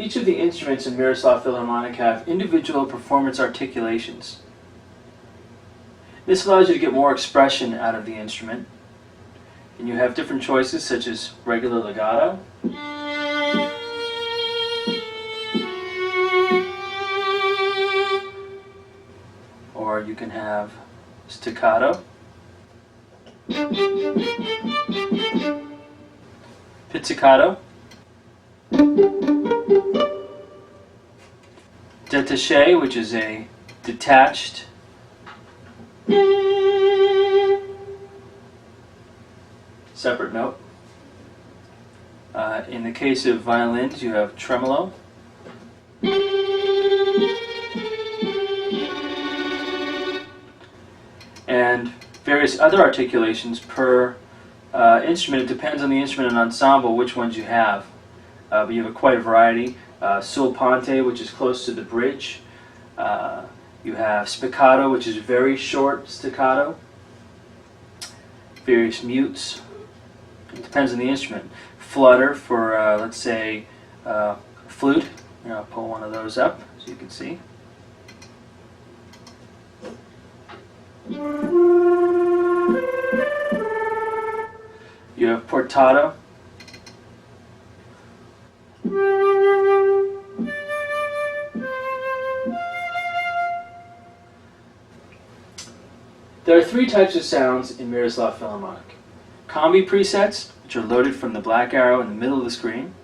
Each of the instruments in Miroslav Philharmonic have individual performance articulations. This allows you to get more expression out of the instrument. And you have different choices such as regular legato, or you can have staccato, pizzicato, détaché, which is a detached, separate note. In the case of violins, you have tremolo, and various other articulations per instrument. It depends on the instrument and ensemble which ones you have. But you have quite a variety. Sul ponte, which is close to the bridge. You have spiccato, which is very short staccato. Various mutes. It depends on the instrument. Flutter for, let's say, flute. I'll pull one of those up so you can see. You have portato. There are three types of sounds in Miroslav Philharmonic. Combi presets, which are loaded from the black arrow in the middle of the screen.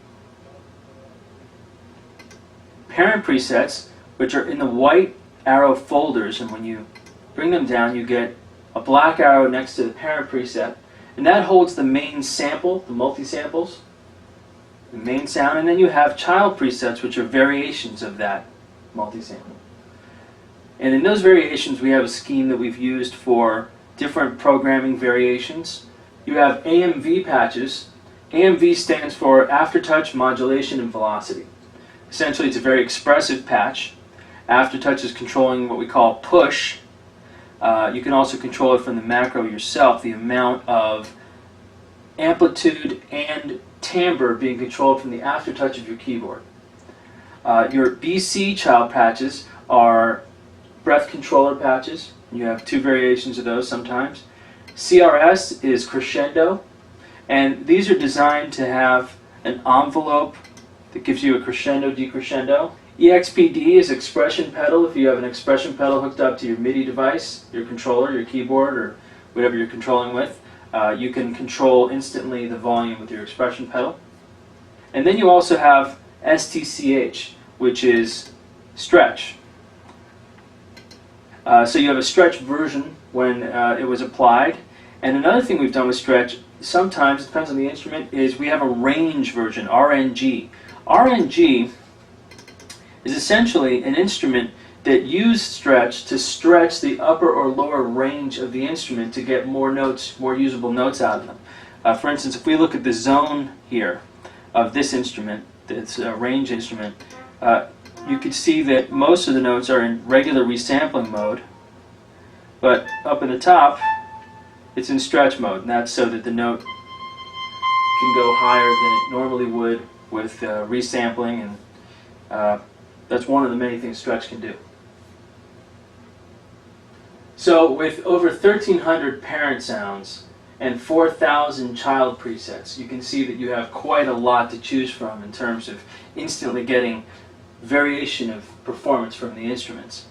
Parent presets, which are in the white arrow folders, and when you bring them down you get a black arrow next to the parent preset, and that holds the main sample, the multi-samples, the main sound, and then you have child presets, which are variations of that multi-sample. And in those variations we have a scheme that we've used for different programming variations. You have AMV patches. AMV stands for Aftertouch, Modulation, and Velocity. Essentially it's a very expressive patch. Aftertouch is controlling what we call push. You can also control it from the macro yourself, the amount of amplitude and timbre being controlled from the aftertouch of your keyboard. Your BC child patches are breath controller patches. You have two variations of those sometimes. CRS is crescendo, and these are designed to have an envelope that gives you a crescendo, decrescendo. EXPD is expression pedal. If you have an expression pedal hooked up to your MIDI device, your controller, your keyboard, or whatever you're controlling with, you can control instantly the volume with your expression pedal. And then you also have STCH, which is stretch. So you have a stretch version when it was applied. And another thing we've done with stretch, sometimes, it depends on the instrument, is we have a range version, RNG. RNG is essentially an instrument that uses stretch to stretch the upper or lower range of the instrument to get more notes, more usable notes out of them. For instance, if we look at the zone here of this instrument, it's a range instrument, you can see that most of the notes are in regular resampling mode, but up in the top it's in stretch mode, and that's so that the note can go higher than it normally would with resampling, and that's one of the many things stretch can do. So with over 1,300 parent sounds and 4,000 child presets, you can see that you have quite a lot to choose from in terms of instantly getting variation of performance from the instruments.